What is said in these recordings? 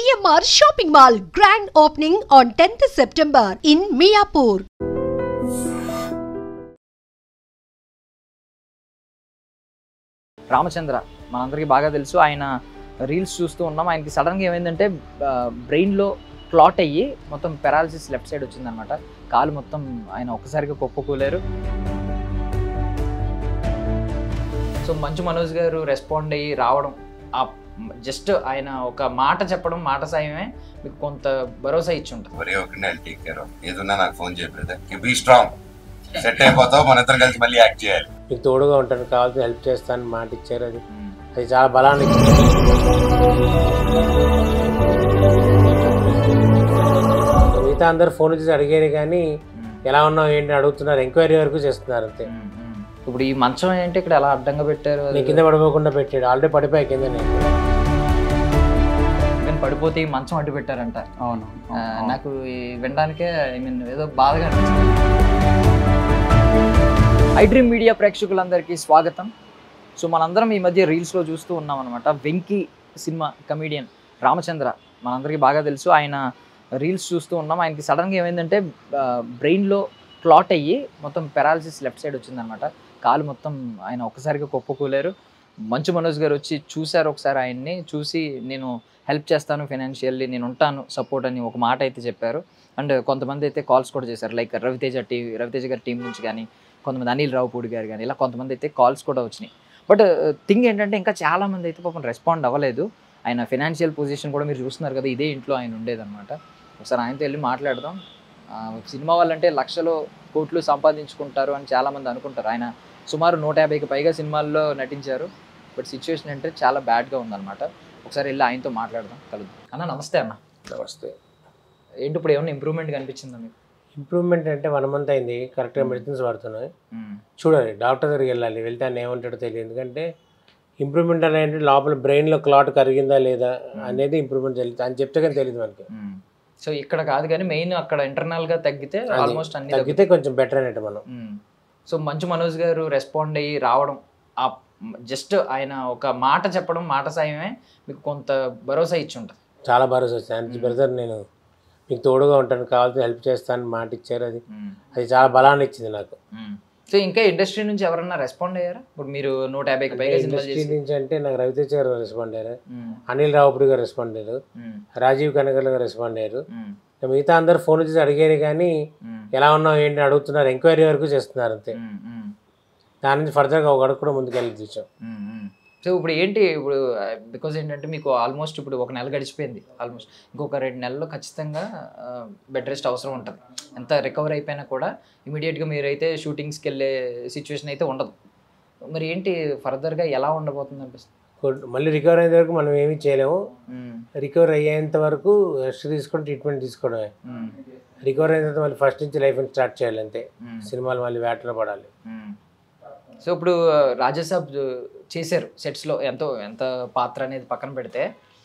GMR Shopping Mall grand opening on 10th September in Miapur. Ramachandra మనందరికీ బాగా తెలుసు. ఆయన రీల్స్ చూస్తూ ఉన్నాం. ఆయనకి సడన్గా ఏమైందంటే బ్రెయిన్లో క్లాట్ అయ్యి మొత్తం పెరాలసిస్ లెఫ్ట్ సైడ్ వచ్చిందనమాట. కాలు మొత్తం ఆయన ఒక్కసారిగా కుప్పకూలేరు. సో మంచు మనోజ్ గారు రెస్పాండ్ అయ్యి రావడం, జస్ట్ ఆయన ఒక మాట చెప్పడం, మాట సాయమే మీకు కొంత భరోసా ఇచ్చి ఉంటుంది. ఏదన్నా నాకు ఫోన్ చేయ, బీ స్ట్రాంగ్, సెట్ అయిపోతావు, మన ఇద్దరం కలిసి మళ్ళీ యాక్ట్ చేయాలి, మీకు తోడుగా ఉంటాను, కావాల్సి హెల్ప్ చేస్తాను మాట ఇచ్చారు. అది చాలా బలాన్ని మిగతా అందరు ఫోన్ చేసి అడిగేది కానీ ఎలా ఉన్నావు ఏంటి అడుగుతున్నారు, ఎంక్వైరీ వరకు చేస్తున్నారు అంతే. ఇప్పుడు ఈ మంచం ఏంటి ఇక్కడ ఎలా అడ్డంగా పెట్టారు? నేను కింద పడిపోకుండా పెట్టాడు, ఆల్రెడీ పడిపోయా కింద. నేను పడిపోతే ఈ మంచం అడ్డు పెట్టారంట. అవును, నాకు వినడానికే ఏదో బాధగా అనిపిస్తుంది. ఐ డ్రీమ్ మీడియా ప్రేక్షకులందరికీ స్వాగతం. సో మనందరం ఈ మధ్య రీల్స్లో చూస్తూ ఉన్నాం అనమాట. వెంకీ సినిమా కమీడియన్ రామచంద్ర మనందరికీ బాగా తెలుసు. ఆయన రీల్స్ చూస్తూ ఉన్నాం. ఆయనకి సడన్గా ఏమైందంటే బ్రెయిన్లో క్లాట్ అయ్యి మొత్తం పెరాలసిస్ లెఫ్ట్ సైడ్ వచ్చిందనమాట. కాలు మొత్తం ఆయన ఒక్కసారిగా కుప్పకూలేరు. మంచు మనోజ్ గారు వచ్చి చూశారు. ఒకసారి ఆయన్ని చూసి నేను హెల్ప్ చేస్తాను, ఫైనాన్షియల్లీ నేను ఉంటాను, సపోర్ట్ అని ఒక మాట అయితే చెప్పారు. అండ్ కొంతమంది అయితే కాల్స్ కూడా చేశారు, లైక్ రవితేజ గారి టీం నుంచి కానీ, కొంతమంది అనిల్ రావుపూడి గారు కానీ, ఇలా కొంతమంది అయితే కాల్స్ కూడా వచ్చినాయి. బట్ థింగ్ ఏంటంటే ఇంకా చాలామంది అయితే పాపం రెస్పాండ్ అవ్వలేదు. ఆయన ఫైనాన్షియల్ పొజిషన్ కూడా మీరు చూస్తున్నారు కదా, ఇదే ఇంట్లో ఆయన ఉండేదన్నమాట. ఒకసారి ఆయనతో వెళ్ళి మాట్లాడదాం. సినిమా వాళ్ళంటే లక్షలు కోట్లు సంపాదించుకుంటారు అని చాలామంది అనుకుంటారు. ఆయన సుమారు 150కి పైగా సినిమాల్లో నటించారు. బట్ సిచ్యువేషన్ అంటే చాలా బ్యాడ్గా ఉందన్నమాట. ఒకసారి వెళ్ళి ఆయనతో మాట్లాడదాం, కలుద్దాం. అన్న నమస్తే. అన్న నమస్తే. ఏంటి ఇప్పుడు ఏమన్నా ఇంప్రూవ్మెంట్ కనిపించిందా మీకు? ఇంప్రూవ్మెంట్ అంటే 1 month అయింది, కరెక్ట్గా మెడిసిన్స్ వాడుతున్నాయి. చూడాలి, డాక్టర్ దగ్గరికి వెళ్ళాలి. వెళ్తే ఆయన ఏమంటాడో తెలియదు. ఎందుకంటే ఇంప్రూవ్మెంట్ అనేది లోపల బ్రెయిన్లో క్లాట్ కరిగిందా లేదా అనేది ఇంప్రూవ్మెంట్ తెలియదు అని చెప్తే కానీ తెలియదు మనకి. సో ఇక్కడ కాదు కానీ మెయిన్ అక్కడ ఇంటర్నల్గా తగ్గితే ఆల్మోస్ట్ అన్ని తగ్గితే కొంచెం బెటర్ అనేది మనం. సో మంచు మనోజ్ గారు రెస్పాండ్ అయ్యి రావడం, జస్ట్ ఆయన ఒక మాట చెప్పడం, మాట సాయమే మీకు కొంత భరోసా ఇచ్చి ఉంటుంది. చాలా భరోసా వచ్చింది. బ్రదర్ నేను మీకు తోడుగా ఉంటాను, కావాల్సి హెల్ప్ చేస్తాను మాట ఇచ్చారు. అది చాలా బలాన్ని ఇచ్చింది నాకు. సో ఇంకా ఇండస్ట్రీ నుంచి ఎవరన్నా రెస్పాండ్ అయ్యారా? ఇప్పుడు మీరు 150కి పైగా ఇండస్ట్రీ నుంచి అంటే నాకు రవితేజ గారు రెస్పాండ్ అయ్యారు, అనిల్ రావుపూడి గారు రెస్పాండ్ అయ్యారు, రాజీవ్ కనగల్ గారు రెస్పాండ్ అయ్యారు. మిగతా అందరు ఫోన్ చేసి అడిగేది కానీ ఎలా ఉన్నావు ఏంటి అడుగుతున్నారు, ఎంక్వైరీ వరకు చేస్తున్నారు అంతే. దాని నుంచి ఫర్దర్గా ఒక అడుగు కూడా ముందుకు వెళ్ళి తీసాం. సో ఇప్పుడు ఏంటి, ఇప్పుడు బికాజ్ ఏంటంటే మీకు ఆల్మోస్ట్ ఇప్పుడు 1 నెల గడిచిపోయింది. ఆల్మోస్ట్ ఇంకొక 2 నెలల్లో ఖచ్చితంగా బెడ్ రెస్ట్ అవసరం ఉంటుంది. ఎంత రికవర్ అయిపోయినా కూడా ఇమీడియట్గా మీరైతే షూటింగ్స్కి వెళ్ళే సిచ్యువేషన్ అయితే ఉండదు. మరి ఏంటి ఫర్దర్గా ఎలా ఉండబోతుంది అనిపిస్తుంది? మళ్ళీ రికవర్ అయ్యేంత వరకు మనం ఏమీ చేయలేము. రికవర్ అయ్యేంత వరకు రెస్ట్ తీసుకొని ట్రీట్మెంట్ తీసుకోవడమే. రికవర్ అయిన తర్వాత మళ్ళీ ఫస్ట్ నుంచి లైఫ్ స్టార్ట్ చేయాలి అంతే. సినిమాలు మళ్ళీ వేటలో పడాలి. సో ఇప్పుడు రాజాసాబ్ చేశారు సెట్స్లో, ఎంత పాత్ర అనేది పక్కన పెడితే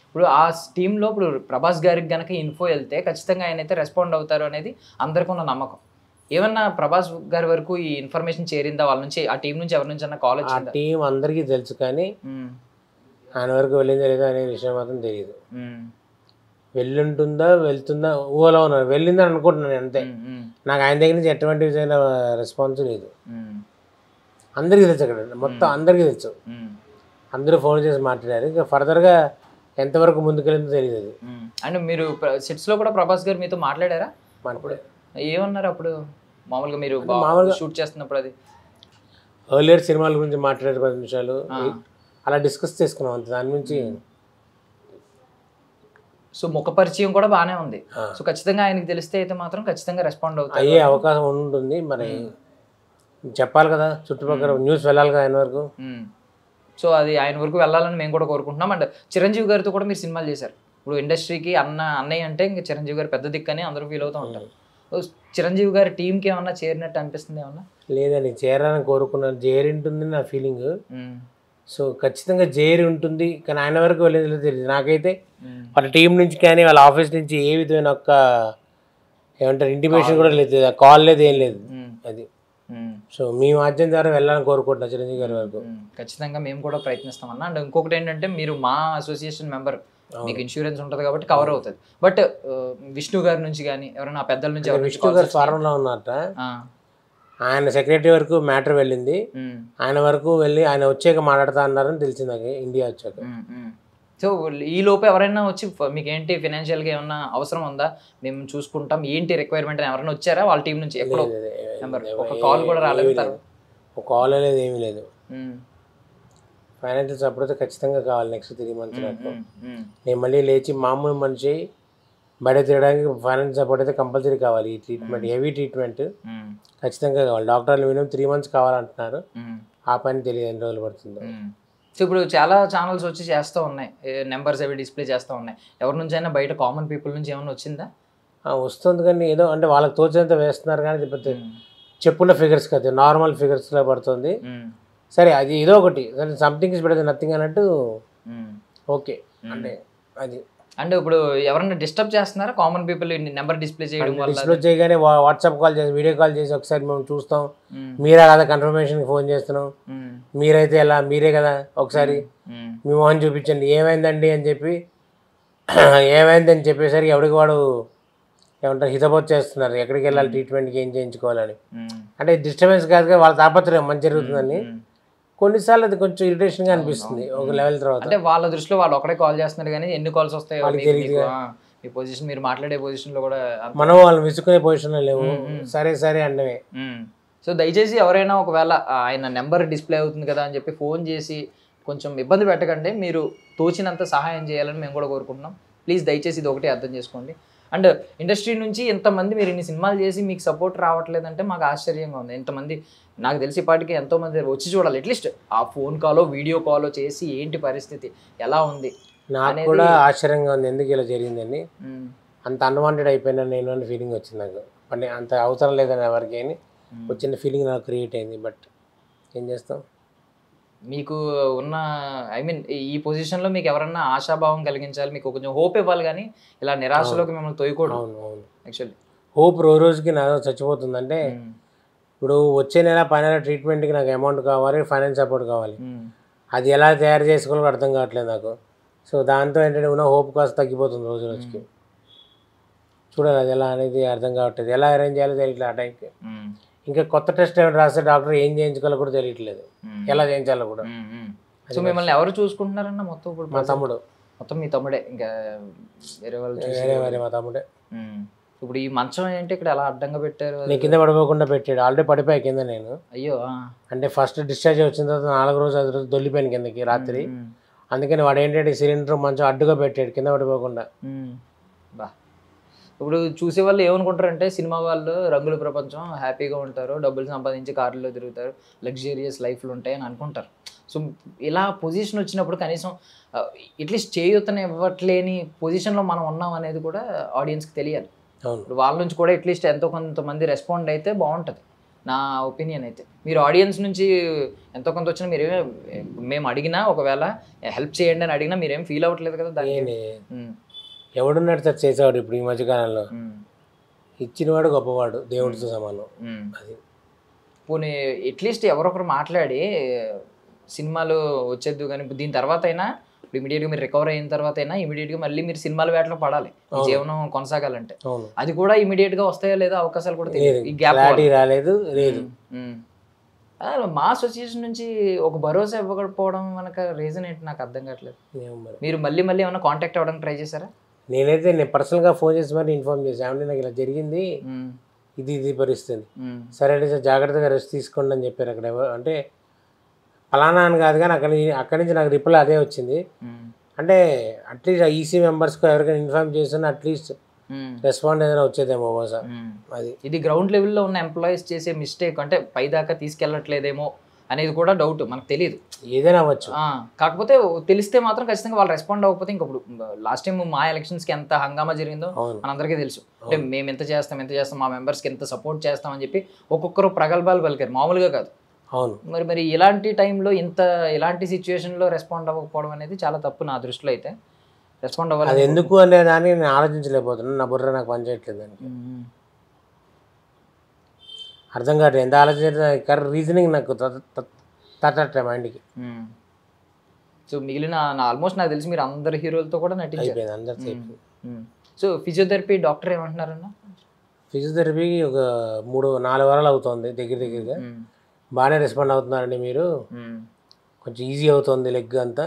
ఇప్పుడు ఆ టీంలో ఇప్పుడు ప్రభాస్ గారికి కనుక ఇన్ఫో వెళ్తే ఖచ్చితంగా ఆయన అయితే రెస్పాండ్ అవుతారు అనేది అందరికీ ఉన్న నమ్మకం. ఏమన్నా ప్రభాస్ గారి వరకు ఈ ఇన్ఫర్మేషన్ చేరిందా? వాళ్ళ నుంచి, ఆ టీం నుంచి ఎవరి నుంచి అన్న కాల్ వచ్చిందా? ఆ టీం అందరికీ తెలుసు కానీ ఆయన వరకు వెళ్ళిందా లేదా అనే విషయం మాత్రం తెలియదు. వెళ్ళుంటుందా వెళ్తుందా ఊహలో ఉన్నారు, వెళ్ళిందని అనుకుంటున్నాను అంతే. నాకు ఆయన దగ్గర నుంచి ఎటువంటి విధమైన రెస్పాన్స్ లేదు. అందరికీ తెలుసు, అక్కడ మొత్తం అందరికీ తెలుసు. అందరూ ఫోన్ చేసి మాట్లాడారు. ఇంకా ఫర్దర్గా ఎంతవరకు ముందుకెళ్ళిందో తెలియదు. అండ్ మీరు సెట్స్లో కూడా ప్రభాస్ గారు మీతో మాట్లాడారా? అప్పుడు ఏమన్నారు అప్పుడు మామూలుగా మీరు షూట్ చేస్తున్నప్పుడు? అది ఎర్లియర్ సినిమాల గురించి మాట్లాడారు 10 నిమిషాలు, అలా డిస్కస్ చేసుకున్నాం అంతే. దాని నుంచి సో ముఖ పరిచయం కూడా బాగానే ఉంది. సో ఖచ్చితంగా ఆయనకి తెలిస్తే అయితే మాత్రం ఖచ్చితంగా రెస్పాండ్ అవుతారు, అయ్యే అవకాశం ఉంటుంది. మరి చెప్పాలి కదా, చుట్టుపక్కల న్యూస్ వెళ్ళాలి కదా ఆయన వరకు. సో అది ఆయన వరకు వెళ్ళాలని మేము కూడా కోరుకుంటున్నాం. అండ్ చిరంజీవి గారితో కూడా మీరు సినిమాలు చేశారు. ఇప్పుడు ఇండస్ట్రీకి అన్నయ్య అంటే ఇంకా చిరంజీవి గారు పెద్ద దిక్కని అందరూ ఫీల్ అవుతూ ఉంటారు. చిరంజీవి గారి టీంకి ఏమన్నా చేరినట్టు అనిపిస్తుంది? ఏమన్నా లేదని చేరాలని కోరుకున్నాను. జేరి ఉంటుంది నా ఫీలింగ్. సో ఖచ్చితంగా జేరి ఉంటుంది కానీ ఆయన వరకు వెళ్ళేది తెలియదు నాకైతే. వాళ్ళ టీం నుంచి కానీ వాళ్ళ ఆఫీస్ నుంచి ఏ విధమైన ఒక్క ఏమంటారు ఇంటిమేషన్ కూడా లేదు, కాల్ లేదు, ఏం లేదు. అది సో మీ మాధ్యం ద్వారా వెళ్ళాలని కోరుకుంటున్నా చిరంజీవి గారి వరకు. ఖచ్చితంగా మేము కూడా ప్రయత్నిస్తామన్నా. అండ్ ఇంకొకటి ఏంటంటే మీరు మా అసోసియేషన్ మెంబర్ మీకు ఇన్సూరెన్స్ ఉంటుంది కాబట్టి కవర్ అవుతుంది. బట్ విష్ణు గారి నుంచి కానీ ఎవరైనా పెద్దల నుంచి విష్ణు గారు ఫారంలో ఉన్నారట, ఆయన సెక్రటరీ వరకు మ్యాటర్ వెళ్ళింది, ఆయన వరకు వెళ్ళి ఆయన వచ్చాక మాట్లాడుతా అన్నారని తెలిసింది నాకు ఇండియా వచ్చాక. సో ఈ లోపు ఎవరైనా వచ్చి మీకు ఏంటి ఫైనాన్షియల్గా ఏమన్నా అవసరం ఉందా, మేము చూసుకుంటాం, ఏంటి రిక్వైర్మెంట్ అని ఎవరైనా వచ్చారా వాళ్ళ టీం నుంచి? ఎక్కడో నెంబర్ ఒక కాల్ కూడా రాలేదు, ఒక కాల్ లేదు, ఏమీ లేదు. ఫైనాన్షియల్ సపోర్ట్ అయితే ఖచ్చితంగా కావాలి నెక్స్ట్ 3 months నాకు. నేను మళ్ళీ లేచి మామూలు మనిషి బయట తిరగడానికి ఫైనాన్షియల్ సపోర్ట్ అయితే కంపల్సరీ కావాలి. ఈ ట్రీట్మెంట్ హెవీ ట్రీట్మెంట్ ఖచ్చితంగా కావాలి. డాక్టర్లు మినిమం 3 months కావాలంటున్నారు. ఆ పని తెలియదు ఎన్ని రోజులు పడుతుందో. సో ఇప్పుడు చాలా ఛానల్స్ వచ్చి చేస్తూ ఉన్నాయి, నెంబర్స్ అవి డిస్ప్లే చేస్తూ ఉన్నాయి. ఎవరి నుంచి అయినా బయట కామన్ పీపుల్ నుంచి ఏమైనా వచ్చిందా? వస్తుంది కానీ ఏదో అంటే వాళ్ళకి తోచినంత వేస్తున్నారు కానీ లేకపోతే చెప్పుల ఫిగర్స్ కదా, నార్మల్ ఫిగర్స్లో పడుతుంది. సరే అది ఏదో ఒకటి something is better than nothing అన్నట్టు. ఓకే అంటే అది అంటే ఇప్పుడు ఎవరైనా డిస్టర్బ్ చేస్తున్నారా కామన్ పీపుల్ నెంబర్ డిస్ప్లే చేయడం వల్ల? డిస్ప్లే చేయగానే వాట్సాప్ కాల్ చేసి వీడియో కాల్ చేసి ఒకసారి మేము చూస్తాం, మీరే కదా కన్ఫర్మేషన్కి ఫోన్ చేస్తున్నాం, మీరైతే ఎలా, మీరే కదా ఒకసారి మీ మోహన్ చూపించండి, ఏమైందండి అని చెప్పి ఏమైందని చెప్పేసరికి ఎవరికి వాడు ఏమంటారు హితబోధ చేస్తున్నారు, ఎక్కడికి వెళ్ళాలి, ట్రీట్మెంట్కి ఏం చేయించుకోవాలని. అంటే డిస్టర్బెన్స్ కాదుగా, వాళ్ళ తాపత్రయం మంచి జరుగుతుందని. కొన్నిసార్లు అది కొంచెం ఇరిటేషన్గా అనిపిస్తుంది ఒక లెవెల్ తర్వాత. అంటే వాళ్ళ దృష్టిలో వాళ్ళు ఒకటే కాల్ చేస్తున్నారు కానీ ఎన్ని కాల్స్ వస్తాయో మీ పొజిషన్, మీరు మాట్లాడే పొజిషన్లో కూడా మనం వాళ్ళు విసుకునే పొజిషన్లో లేవు. సరే సరే అండమే. సో దయచేసి ఎవరైనా ఒకవేళ ఆయన నెంబర్ డిస్ప్లే అవుతుంది కదా అని చెప్పి ఫోన్ చేసి కొంచెం ఇబ్బంది పెట్టకండి. మీరు తోచినంత సహాయం చేయాలని మేము కూడా కోరుకుంటున్నాం. ప్లీజ్ దయచేసి ఇది ఒకటి అర్థం చేసుకోండి. అండ్ ఇండస్ట్రీ నుంచి ఎంతమంది మీరు ఇన్ని సినిమాలు చేసి మీకు సపోర్ట్ రావట్లేదంటే మాకు ఆశ్చర్యంగా ఉంది. ఎంతమంది నాకు తెలిసి ఇప్పటికీ ఎంతోమంది వచ్చి చూడాలి, అట్లీస్ట్ ఆ ఫోన్ కాలో వీడియో కాలో చేసి ఏంటి పరిస్థితి ఎలా ఉంది. నాకు కూడా ఆశ్చర్యంగా ఉంది ఎందుకు ఇలా జరిగిందని. అంత అన్వాంటెడ్ అయిపోయినా నేను అని ఫీలింగ్ వచ్చింది నాకు. అంటే అంత అవసరం లేదని ఎవరికి అని వచ్చిన ఫీలింగ్ నాకు క్రియేట్ అయింది. బట్ ఏం చేస్తాం, మీకు ఉన్న ఐ మీన్ ఈ పొజిషన్లో మీకు ఎవరన్నా ఆశాభావం కలిగించాలి, మీకు కొంచెం హోప్ ఇవ్వాలి, కానీ ఇలా నిరాశలోకి మిమ్మల్ని తోయకూడదు. అవును అవును, యాక్చువల్లీ హోప్ రోజుకి నా చచ్చిపోతుందంటే ఇప్పుడు వచ్చే నెల పైన ట్రీట్మెంట్కి నాకు అమౌంట్ కావాలి, ఫైనాన్స్ సపోర్ట్ కావాలి. అది ఎలా తయారు చేసుకోవాలో అర్థం కావట్లేదు నాకు. సో దాంతో ఏంటంటే ఉన్న హోప్ కాస్త తగ్గిపోతుంది రోజు రోజుకి. చూడాలి అది ఎలా అనేది అర్థం కావట్లేదు, ఎలా అరేంజ్ చేయాలో తెలియట్లేదు ఆ టైంకి. ఇంకా కొత్త టెస్ట్ ఏమైనా రాస్తే డాక్టర్ ఏం చేయించుకోవాలో కూడా తెలియట్లేదు, ఎలా చేయించాలో కూడా. సో మిమ్మల్ని ఎవరు చూసుకుంటున్నారన్న మొత్తం? ఇప్పుడు మా తమ్ముడు. మొత్తం మీ తమ్ముడే, ఇంకా వేరే వాళ్ళు? వేరే మా తమ్ముడే. ఇప్పుడు ఈ మంచం ఏంటి ఇక్కడ ఎలా అడ్డంగా పెట్టారు? నేను కింద పడిపోకుండా పెట్టాడు, ఆల్రెడీ పడిపోయా కింద నేను. అయ్యో, అంటే ఫస్ట్ డిశ్చార్జ్ వచ్చిన తర్వాత 4 రోజు 5 రోజు దొల్లిపోయాను కిందకి రాత్రి. అందుకని వాడు ఏంటంటే సిలిండర్ మంచం అడ్డుగా పెట్టాడు కింద పడిపోకుండా. బా, ఇప్పుడు చూసే వాళ్ళు ఏమనుకుంటారంటే సినిమా వాళ్ళు రంగుల ప్రపంచం, హ్యాపీగా ఉంటారు, డబ్బులు సంపాదించి కార్లలో తిరుగుతారు, లగ్జరియస్ లైఫ్లు ఉంటాయని అనుకుంటారు. సో ఇలా పొజిషన్ వచ్చినప్పుడు కనీసం అట్లీస్ట్ చేయూతను ఇవ్వట్లేని పొజిషన్లో మనం ఉన్నాం అనేది కూడా ఆడియన్స్కి తెలియాలి. ఇప్పుడు వాళ్ళ నుంచి కూడా అట్లీస్ట్ ఎంతో కొంతమంది రెస్పాండ్ అయితే బాగుంటుంది నా ఒపీనియన్ అయితే. మీరు ఆడియన్స్ నుంచి ఎంతో కొంత వచ్చినా మీరు మేము అడిగినా ఒకవేళ హెల్ప్ చేయండి అని అడిగినా మీరేం ఫీల్ అవ్వట్లేదు కదా దాన్ని? ఎవడున్నాడు సార్ చేసేవాడు ఇప్పుడు ఈ మధ్యకాలంలో? ఇచ్చినవాడు గొప్పవాడు, దేవుడితో సమానం. అది పోనీ అట్లీస్ట్ ఎవరొకరు మాట్లాడి సినిమాలు వచ్చేద్దు కానీ దీని తర్వాత అయినా ఇమీడియట్గా మీరు రికవర్ అయిన తర్వాత అయినా ఇమీడియట్గా మళ్ళీ మీరు సినిమాల వేటలో పడాలి, జీవనం కొనసాగాలంటే. అది కూడా ఇమీడియట్గా వస్తాయో లేదో అవకాశాలు కూడా తెలియదు. ఈ గ్యాప్ రాలేదు లేదు. మా అసోసియేషన్ నుంచి ఒక భరోసా ఇవ్వకపోవడం మనకు రీజన్ ఏంటి నాకు అర్థం కావట్లేదు. మీరు మళ్ళీ ఏమైనా కాంటాక్ట్ అవ్వడానికి ట్రై చేశారా? నేను పర్సనల్గా ఫోన్ చేసి మరి ఇన్ఫార్మ్ చేశాను, ఏమంటే నాకు ఇలా జరిగింది, ఇది పరిస్థితి, సరే సార్ జాగ్రత్తగా రెస్ట్ తీసుకోండి అని చెప్పారు. అక్కడ అంటే ఫలానా అని కాదు కానీ అక్కడి నుంచి నాకు రిప్లై అదే వచ్చింది. అంటే అట్లీస్ట్ ఈసీ మెంబర్స్కి ఎవరికైనా ఇన్ఫార్మ్ చేసినా అట్లీస్ట్ రెస్పాండ్ ఏదైనా వచ్చేదేమో బహుశా. అది ఇది గ్రౌండ్ లెవెల్లో ఉన్న ఎంప్లాయీస్ చేసే మిస్టేక్, అంటే పైదాకా తీసుకెళ్ళట్లేదేమో అనేది కూడా డౌట్, మనకు తెలియదు, ఏదైనా అవ్వచ్చు. కాకపోతే తెలిస్తే మాత్రం ఖచ్చితంగా వాళ్ళు రెస్పాండ్ అవ్వకపోతే ఇంకప్పుడు లాస్ట్ టైం మా ఎలక్షన్స్కి ఎంత హంగామా జరిగిందో మనందరికీ తెలుసు. అంటే మేము ఎంత చేస్తాం మా మెంబర్స్కి ఎంత సపోర్ట్ చేస్తామని చెప్పి ఒక్కొక్కరు ప్రగల్భాలు పలికారు, మామూలుగా కాదు. అవును, మరి ఇలాంటి టైంలో ఇలాంటి సిచ్యువేషన్లో రెస్పాండ్ అవ్వకపోవడం అనేది చాలా తప్పు నా దృష్టిలో. అయితే రెస్పాండ్ అవ్వాలి, అది ఎందుకు అనే దాన్ని నేను ఆలోచించలేకపోతున్నాను, నా బుర్ర నాకు పనిచేయట్లేదు దానికి. అర్థం కాదు ఎంత ఆలోచించే రీజనింగ్ నాకు తట్టట్లే మైండ్కి. సో మిగిలిన ఆల్మోస్ట్ నాకు తెలిసి మీరు అందరు హీరోలతో కూడా నటించారు. అయిపోయింది అందరితో అయిపోయింది. సో ఫిజియోథెరపీ డాక్టర్ ఏమంటున్నారన్న? ఫిజియోథెరపీకి ఒక 3-4 వారాలు అవుతుంది దగ్గరగా. బాగానే రెస్పాండ్ అవుతున్నారండి మీరు, కొంచెం ఈజీ అవుతుంది లెగ్ అంతా.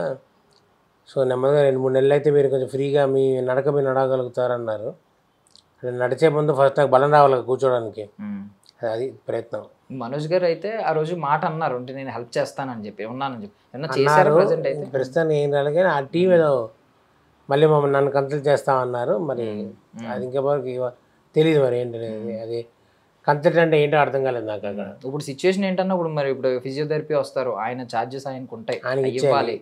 సో నెమ్మదిగా 2-3 నెలలు అయితే మీరు కొంచెం ఫ్రీగా మీరు నడగలుగుతారన్నారు. నడిచే ముందు ఫస్ట్ నాకు బలం రావాలి కూర్చోడానికి, అది ప్రయత్నం. మనోజ్ గారు అయితే ఆ రోజు మాట అన్నారు, అంటే నేను హెల్ప్ చేస్తానని చెప్పి ఉన్నానని చెప్పి చేశారు. ప్రెసెంట్ అయితే ప్రస్తుతానికి ఏం రాలేదు, కానీ ఆ టీం ఏదో మళ్ళీ మమ్మల్ని నన్ను కన్సల్ట్ చేస్తామన్నారు. మరి అది ఇంకా తెలియదు మరి ఏంటనేది, అది కన్సల్ట్ అంటే ఏంటో అర్థం కాలేదు నాకు అక్కడ. ఇప్పుడు సిచ్యువేషన్ ఏంటన్నా, ఇప్పుడు ఫిజియోథెరపీ వస్తారు, ఆయన ఛార్జెస్ ఆయనకు ఉంటాయి, ఇవ్వాలి.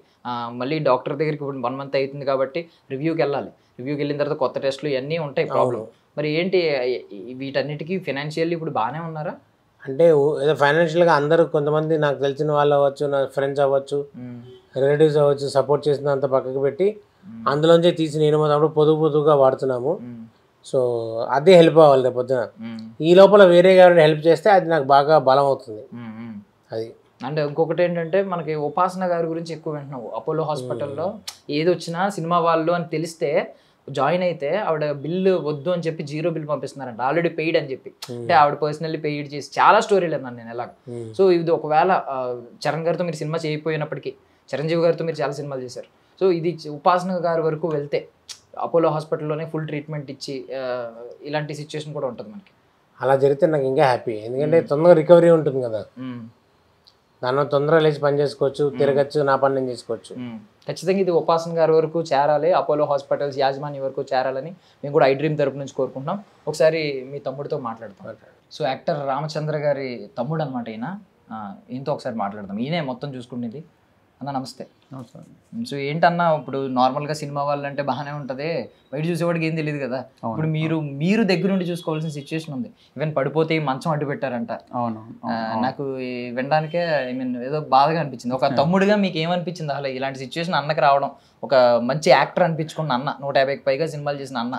మళ్ళీ డాక్టర్ దగ్గరికి ఇప్పుడు 1 month అవుతుంది కాబట్టి రివ్యూకి వెళ్ళాలి. రివ్యూకి వెళ్ళిన తర్వాత కొత్త టెస్టులు ఇవన్నీ ఉంటాయి ప్రాబ్లం. మరి ఏంటి వీటన్నిటికీ ఫైనాన్షియల్లీ ఇప్పుడు బాగానే ఉన్నారా? అంటే ఏదో ఫైనాన్షియల్గా అందరూ, కొంతమంది నాకు తెలిసిన వాళ్ళు అవ్వచ్చు, నా ఫ్రెండ్స్ అవ్వచ్చు, రిలేటివ్స్ అవ్వచ్చు, సపోర్ట్ చేసినంత పక్కకు పెట్టి అందులోంచే తీసి నేను మొదలు పొదుపుగా వాడుతున్నాము. సో అదే హెల్ప్ అవ్వాలి రేపు పొద్దున. ఈ లోపల వేరే ఎవరైనా హెల్ప్ చేస్తే అది నాకు బాగా బలం అవుతుంది. అది అంటే ఇంకొకటి ఏంటంటే, మనకి ఉపాసన గారి గురించి ఎక్కువ వింటున్నావు. అపోలో హాస్పిటల్లో ఏది వచ్చినా సినిమా వాళ్ళు అని తెలిస్తే జాయిన్ అయితే ఆవిడ బిల్లు వద్దు అని చెప్పి 0 బిల్ పంపిస్తున్నారంట, ఆల్రెడీ పెయిడ్ అని చెప్పి. అంటే ఆవిడ పర్సనల్లీ పెయిడ్ చేసి చాలా స్టోరీలు అన్నాను నేను ఎలాగ. సో ఇది ఒకవేళ చరణ్ గారితో మీరు సినిమా చేయకపోయినప్పటికీ చిరంజీవి గారితో మీరు చాలా సినిమాలు చేశారు. సో ఇది ఉపాసన గారి వరకు వెళ్తే అపోలో హాస్పిటల్లోనే ఫుల్ ట్రీట్మెంట్ ఇచ్చి ఇలాంటి సిచ్యువేషన్ కూడా ఉంటుంది మనకి. అలా జరిగితే నాకు ఇంకా హ్యాపీ, ఎందుకంటే తొందరగా రికవరీ ఉంటుంది కదా, దానిలో తొందరగా లేచి పని చేసుకోవచ్చు, తిరగచ్చు, నా పని నేను చేసుకోవచ్చు. ఖచ్చితంగా ఇది ఉపాసన గారి వరకు చేరాలి, అపోలో హాస్పిటల్స్ యాజమాన్యం వరకు చేరాలని మేము కూడా ఐ డ్రీమ్ తరపు నుంచి కోరుకుంటున్నాం. ఒకసారి మీ తమ్ముడితో మాట్లాడతాం. సో యాక్టర్ రామచంద్ర గారి తమ్ముడు అనమాట ఈయన. ఈయనతో ఒకసారి మాట్లాడదాం. ఈయనే మొత్తం చూసుకుంటుంది. అన్న నమస్తే. సో ఏంటన్నా, ఇప్పుడు నార్మల్గా సినిమా వాళ్ళు అంటే బాగానే ఉంటుంది, బయట చూసేవాడికి ఏం తెలియదు కదా. ఇప్పుడు మీరు దగ్గర నుండి చూసుకోవాల్సిన సిచ్యువేషన్ ఉంది. ఈవెన్ పడిపోతే మంచం అడ్డు పెట్టారంట. నాకు వినడానికే ఏదో బాధగా అనిపించింది. ఒక తమ్ముడిగా మీకు ఏమనిపించింది అసలు ఇలాంటి సిచ్యువేషన్ అన్నకి రావడం? ఒక మంచి యాక్టర్ అనిపించుకున్న అన్న, 150కి పైగా సినిమాలు చేసిన అన్న.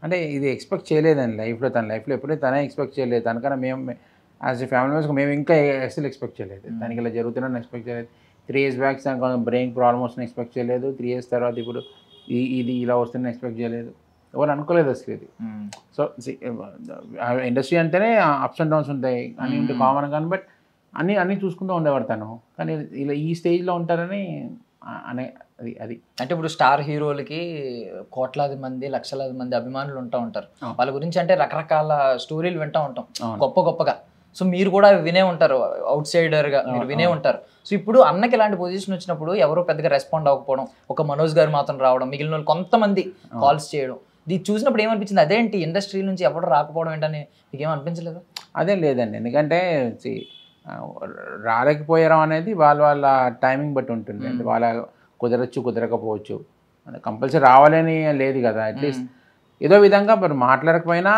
అంటే ఇది ఎక్స్పెక్ట్ చేయలేదండి తన లైఫ్లో ఎప్పుడైతే తనే ఎక్స్పెక్ట్ చేయలేదు. తనకన్నా మేము యాజ్ ఎ ఫ్యామిలీ మెంబర్స్ మేము ఇంకా అసలు ఎక్స్పెక్ట్ చేయలేదు. దానికి ఇలా జరుగుతుందని ఎక్స్పెక్ట్ చేయలేదు. 3 years బ్యాక్ కొంచెం బ్రెయిన్ ప్రాబ్లమ్ వస్తుందని ఎక్స్పెక్ట్ చేయలేదు. 3 years తర్వాత ఇప్పుడు ఇది ఇలా వస్తుందని ఎక్స్పెక్ట్ చేయలేదు. ఎవరు అనుకోలేదు అసలు ఇది. సో ఇండస్ట్రీ అంటేనే అప్స్ అండ్ డౌన్స్ ఉంటాయి, అన్నీ ఉంటే కామన్ కానీ, బట్ అన్నీ చూసుకుంటూ ఉండేవాడు తను. కానీ ఇలా ఈ స్టేజ్లో ఉంటారని అనే అది అంటే ఇప్పుడు స్టార్ హీరోలకి కోట్లాది మంది, లక్షలాది మంది అభిమానులు ఉంటారు. వాళ్ళ గురించి అంటే రకరకాల స్టోరీలు వింటూ ఉంటాం గొప్పగా. సో మీరు కూడా వినే ఉంటారు, అవుట్ సైడర్గా మీరు వినే ఉంటారు. సో ఇప్పుడు అన్నకి ఇలాంటి పొజిషన్ వచ్చినప్పుడు ఎవరో పెద్దగా రెస్పాండ్ అవ్వకపోవడం, ఒక మనోజ్ గారు మాత్రం రావడం, మిగిలిన వాళ్ళు కొంతమంది కాల్స్ చేయడం, ఇది చూసినప్పుడు ఏమనిపించింది? అదేంటి ఇండస్ట్రీ నుంచి ఎవరు రాకపోవడం ఏంటని మీకు ఏమనిపించలేదు? అదేం లేదండి, ఎందుకంటే రాలేకపోయారు అనేది వాళ్ళ టైమింగ్ బట్టి ఉంటుంది. అంటే వాళ్ళ కుదరకపోవచ్చు, కంపల్సరీ రావాలని లేదు కదా. అట్లీస్ట్ ఏదో విధంగా మరి మాట్లాడకపోయినా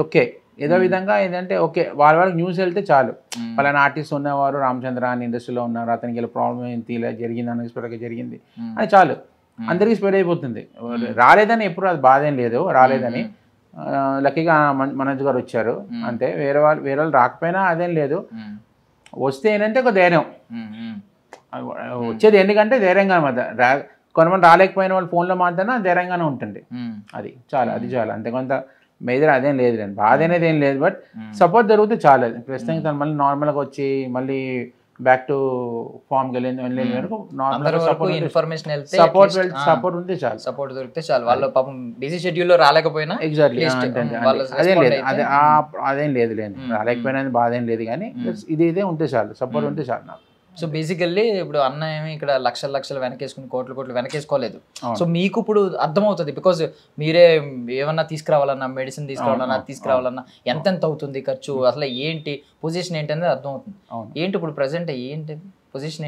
ఓకే, ఏదో విధంగా ఏంటంటే ఓకే వాళ్ళకి న్యూస్ వెళ్తే చాలు. పలానా ఆర్టిస్ట్ ఉన్నవారు రామచంద్ర అని ఇండస్ట్రీలో ఉన్నారు, అతనికి ఇలా ప్రాబ్లం ఏంటి, ఇలా జరిగింది, అన్ఎక్స్పెక్టెడ్గా జరిగింది అని చాలు, అందరికీ స్ప్రెడ్ అయిపోతుంది. రాలేదని ఎప్పుడు అది బాధ ఏం లేదు, రాలేదని లక్కీగా మనోజ్ గారు వచ్చారు అంతే. వేరే వాళ్ళు రాకపోయినా అదేం లేదు. వస్తే ఏంటంటే ఒక ధైర్యం వచ్చేది, ఎందుకంటే ధైర్యంగా అనమాట. కొంతమంది రాలేకపోయిన వాళ్ళు ఫోన్లో మాట్లాడినా ధైర్యంగానే ఉంటుంది. అది చాలా అంతే. కొంత మేజర్ అదేం లేదు, బాధ అనేది ఏం లేదు, బట్ సపోర్ట్ జరిగితే చాలు. ప్రస్తుతానికి తను మళ్ళీ నార్మల్గా వచ్చి మళ్ళీ బ్యాక్ టు ఫామ్కి వెళ్ళే వరకు సపోర్ట్ ఉంటే చాలు. సపోర్ట్ దొరికితే చాలు. వాళ్ళ పాపం బిజీ షెడ్యూల్లో రాలేకపోయినా ఎగ్జాక్ట్లీ అదేం లేదు రాలేకపోయినా బాధ ఏం లేదు, కానీ ఇదే ఉంటే చాలు, సపోర్ట్ ఉంటే చాలు నాకు. సో బేసికల్లీ ఇప్పుడు అన్న ఏమి ఇక్కడ లక్షలు వెనకేసుకుని కోట్లు వెనకేసుకోలేదు. సో మీకు ఇప్పుడు అర్థమవుతుంది, బికాజ్ మీరే ఏమన్నా తీసుకురావాలన్నా, మెడిసిన్ తీసుకురావాలన్నా, తీసుకురావాలన్నా ఎంత అవుతుంది ఖర్చు, అసలు ఏంటి పొజిషన్ ఏంటి అనేది అర్థమవుతుంది. ఏంటి ఇప్పుడు ప్రజెంట్ ఏంటి పొజిషన్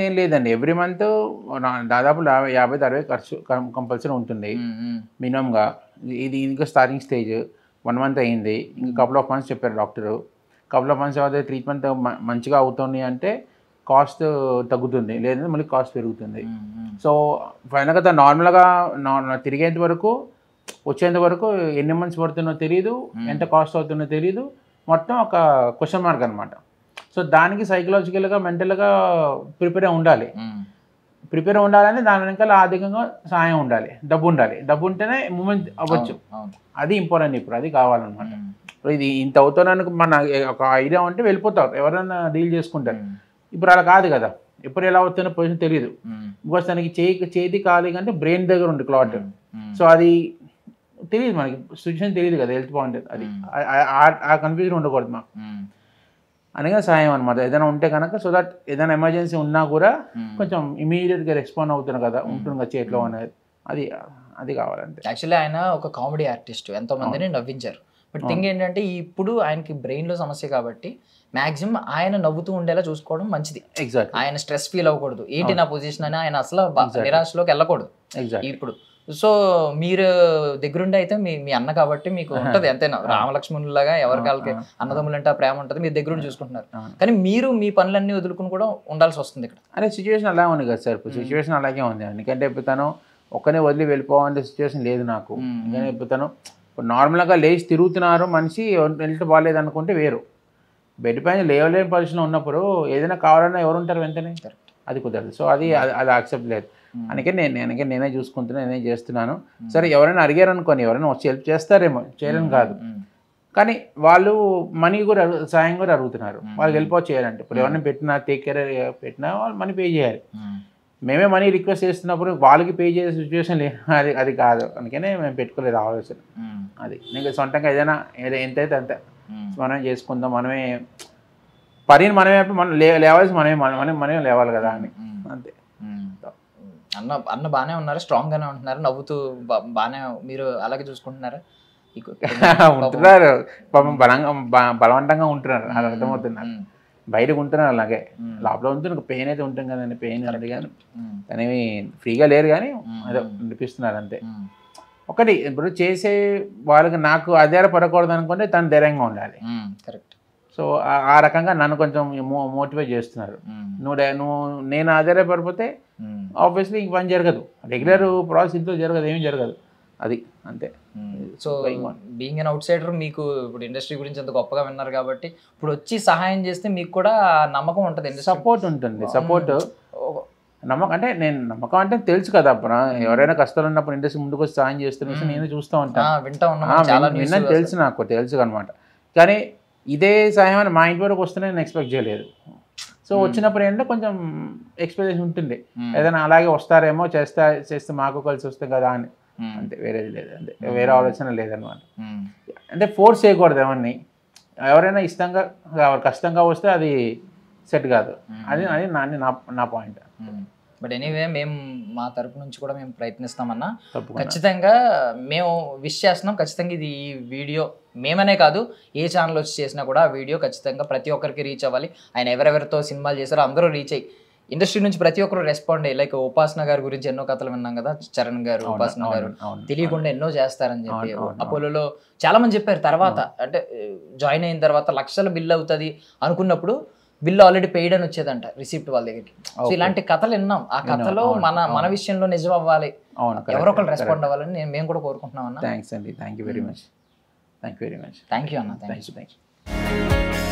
ఏం లేదండి. ఎవ్రీ మంత్ దాదాపు 50-60 ఖర్చు కంపల్సరీ ఉంటుంది మినిమంగా. ఇది ఇంకా స్టార్టింగ్ స్టేజ్, 1 month అయ్యింది, ఇంకా కపుల్ ఆఫ్ మంత్స్ చెప్పారు డాక్టరు. కపుల్ ఆఫ్ మంత్స్ అయితే ట్రీట్మెంట్ మంచిగా అవుతుంది అంటే కాస్ట్ తగ్గుతుంది, లేదంటే మళ్ళీ కాస్ట్ పెరుగుతుంది. సో ఫైనల్గా నార్మల్గా తిరిగేంత వరకు, వచ్చేంత వరకు ఎన్ని మంత్స్ పడుతుందో తెలియదు, ఎంత కాస్ట్ అవుతుందో తెలియదు, మొత్తం ఒక క్వశ్చన్ మార్క్ అనమాట. సో దానికి సైకలాజికల్గా మెంటల్గా ప్రిపేర్ అయి ఉండాలి. ప్రిపేర్ ఉండాలని దాని వెనకాల ఆర్థికంగా సహాయం ఉండాలి, డబ్బు ఉంటేనే మూమెంట్ అవ్వచ్చు. అది ఇంపార్టెంట్, ఇప్పుడు అది కావాలన్నమాట. ఇప్పుడు ఇది ఇంత అవుతానికి మన ఒక ఐడియా ఉంటే వెళ్ళిపోతారు, ఎవరైనా డీల్ చేసుకుంటారు. ఇప్పుడు అలా కాదు కదా, ఎప్పుడు ఎలా అవుతున్న పొజిషన్ తెలియదు. బికాస్ తనకి చేతి ఖాళీ కంటే బ్రెయిన్ దగ్గర ఉంది క్లాట్. సో అది తెలియదు మనకి, సిచ్యువేషన్ తెలియదు కదా, హెల్త్ పాయింట్. అది ఆ కన్ఫ్యూజన్ ఉండకూడదు మాకు, అనగా సాయం అనమాట. ఏదైనా ఉంటే కనుక సో దట్ ఏదైనా ఎమర్జెన్సీ ఉన్నా కూడా కొంచెం ఇమీడియట్గా రెస్పాండ్ అవుతున్నా కదా, ఉంటుంది కదా చేతిలో అనేది, అది కావాలంటే. యాక్చువల్లీ ఆయన ఒక కామెడీ ఆర్టిస్ట్, ఎంతో మందిని నవ్వించారు. బట్ థింగ్ ఏంటంటే ఇప్పుడు ఆయనకి బ్రెయిన్లో సమస్య కాబట్టి మాక్సిమం ఆయన నవ్వుతూ ఉండేలా చూసుకోవడం మంచిది. ఎగ్జాక్ట్, ఆయన స్ట్రెస్ ఫీల్ అవ్వకూడదు, ఏంటి నా పొజిషన్ అని ఆయన అసలు నిరాశలోకి వెళ్ళకూడదు ఇప్పుడు. సో మీరు దగ్గరుండి అయితే మీ అన్న కాబట్టి మీకు ఉంటది ఎంతైనా రామలక్ష్మణులాగా, ఎవరికాళ్ళకి అన్నదమ్ములంటే ప్రేమ ఉంటుంది, మీరు దగ్గరుండి చూసుకుంటున్నారు. కానీ మీరు మీ పనులన్నీ వదులుకుని కూడా ఉండాల్సి వస్తుంది ఇక్కడ. అనే సిచ్యువేషన్ అలా ఉంది కదా సార్, ఇప్పుడు సిచ్యువేషన్ అలాగే ఉంది. ఎందుకంటే ఇప్పుడు తను ఒక్కనే వదిలి వెళ్ళిపోవాలంటే సిచ్యువేషన్ లేదు నాకు. ఎందుకంటే ఇప్పుడు తను ఇప్పుడు నార్మల్గా లేచి తిరుగుతున్నారు మనిషి, హెల్త్ బాగాలేదు అనుకుంటే వేరు. బెడ్ పైన లేవలేని పరిస్థితిలో ఉన్నప్పుడు ఏదైనా కావాలన్నా ఎవరు ఉంటారు వెంటనే, అది కుదరదు. సో అది యాక్సెప్ట్ లేదు. అందుకే నేనే చూసుకుంటున్నా, నేనే చేస్తున్నాను. సరే ఎవరైనా అడిగారు అనుకోని, ఎవరైనా వచ్చి హెల్ప్ చేస్తారేమో, చేయలేని కాదు. కానీ వాళ్ళు మనీ కూడా సాయం కూడా అడుగుతున్నారు, వాళ్ళకి వెళ్ళిపోవచ్చు చేయాలంటే. ఇప్పుడు ఎవరైనా పెట్టినా టేక్ కేర్ పెట్టినా వాళ్ళు మనీ పే చేయాలి. మేమే మనీ రిక్వెస్ట్ చేస్తున్నప్పుడు వాళ్ళకి పే చేసే సిచ్యువేషన్ లేదు, అది కాదు. అందుకనే మేము పెట్టుకోలేదు ఆలోచన. అది నీకు సొంతంగా ఏదైనా ఎంతైతే అంతే మనమే చేసుకుందాం, మనమే పనిని మనమే లేవాల్సి మనమే లేవాలి కదా అని, అంతే. అన్న బాగానే ఉన్నారు, స్ట్రాంగ్ గానే ఉంటున్నారు, నవ్వుతూ బాగానే, మీరు అలాగే చూసుకుంటున్నారా? ఉంటున్నారు పాపం, బలవంతంగా ఉంటున్నారు, అది అర్థమవుతున్నారు. బయటకు ఉంటున్నారు అలాగే, లోపల ఉంటుంది పెయిన్ అయితే ఉంటుంది కదండి, పెయిన్ అది. కానీ తనేమి ఫ్రీగా లేరు, కానీ అదే అనిపిస్తున్నారు అంతే. ఒకటి ఇప్పుడు చేసే వాళ్ళకి నాకు ఆధారపడకూడదు అనుకుంటే తను ధైర్యంగా ఉండాలి. కరెక్ట్. సో ఆ రకంగా నన్ను కొంచెం మోటివేట్ చేస్తున్నారు. నేను ఆధారపడిపోతే ఆబ్వియస్లీ ఇంక పని జరగదు, రెగ్యులర్ ప్రాసెస్ ఇంట్లో జరగదు, ఏమీ జరగదు, అది అంతే. So being an out cider, మీకు ఇప్పుడు ఇండస్ట్రీ గురించి అంత గొప్పగా విన్నారు కాబట్టి ఇప్పుడు వచ్చి సహాయం చేస్తే మీకు కూడా నమ్మకం ఉంటుంది, సపోర్ట్ ఉంటుంది. సపోర్ట్ నమ్మకం అంటే నమ్మకం అంటే తెలుసు కదా, అప్పుడు ఎవరైనా కష్టాలు ఉన్నప్పుడు ఇండస్ట్రీ ముందుకు వచ్చి సహాయం చేస్తున్న నేను చూస్తూ ఉంటాను, విన్నాను, తెలుసు అనమాట. కానీ ఇదే సహాయం అని మా ఇంటి వరకు వస్తే నేను ఎక్స్పెక్ట్ చేయలేదు. సో వచ్చినప్పుడు ఏంటంటే కొంచెం ఎక్స్పెక్టేషన్ ఉంటుంది, ఏదైనా అలాగే వస్తారేమో, చేస్తే మాకు కలిసి వస్తాం కదా అని, అంతే, వేరేది లేదు, అంతే, వేరే ఆలోచన లేదనమాట. అంటే ఫోర్స్ చేయకూడదు ఎవరిని, ఎవరైనా ఇష్టంగా కష్టంగా వస్తే అది సెట్ కాదు, అది నా పాయింట్. బట్ ఎనీవే మేము మా తరపు నుంచి కూడా మేము ప్రయత్నిస్తామన్నా, ఖచ్చితంగా మేము విష్ చేస్తున్నాం. ఖచ్చితంగా ఇది ఈ వీడియో మేమనే కాదు, ఏ ఛానల్ వచ్చి చేసినా కూడా ఆ వీడియో ఖచ్చితంగా ప్రతి ఒక్కరికి రీచ్ అవ్వాలి. ఆయన ఎవరెవరితో సినిమాలు చేశారో అందరూ రీచ్ అయ్యి ఇండస్ట్రీ నుంచి ప్రతి ఒక్కరు రెస్పాండ్ అయ్యి, లైక్ ఉపాసన గారి గురించి ఎన్నో కథలు విన్నాం కదా, చరణ్ గారు, ఉపాసన గారు తెలియకుండా ఎన్నో చేస్తారని చెప్పి అపోలోలో చాలా మంది చెప్పారు. తర్వాత అంటే జాయిన్ అయిన తర్వాత లక్షల బిల్ అవుతుంది అనుకున్నప్పుడు బిల్ ఆల్రెడీ పెయిడ్ అని వచ్చేదంట రిసిప్ట్ వాళ్ళ దగ్గరికి. సో ఇలాంటి కథలు విన్నాం. ఆ కథలో మన విషయంలో నిజం అవ్వాలి, ఎవరొకరు రెస్పాండ్ అవ్వాలని మేము కూడా కోరుకుంటున్నాం అన్న. థ్యాంక్స్ అండి, thank you very much. Thank you అన్న. Thank you.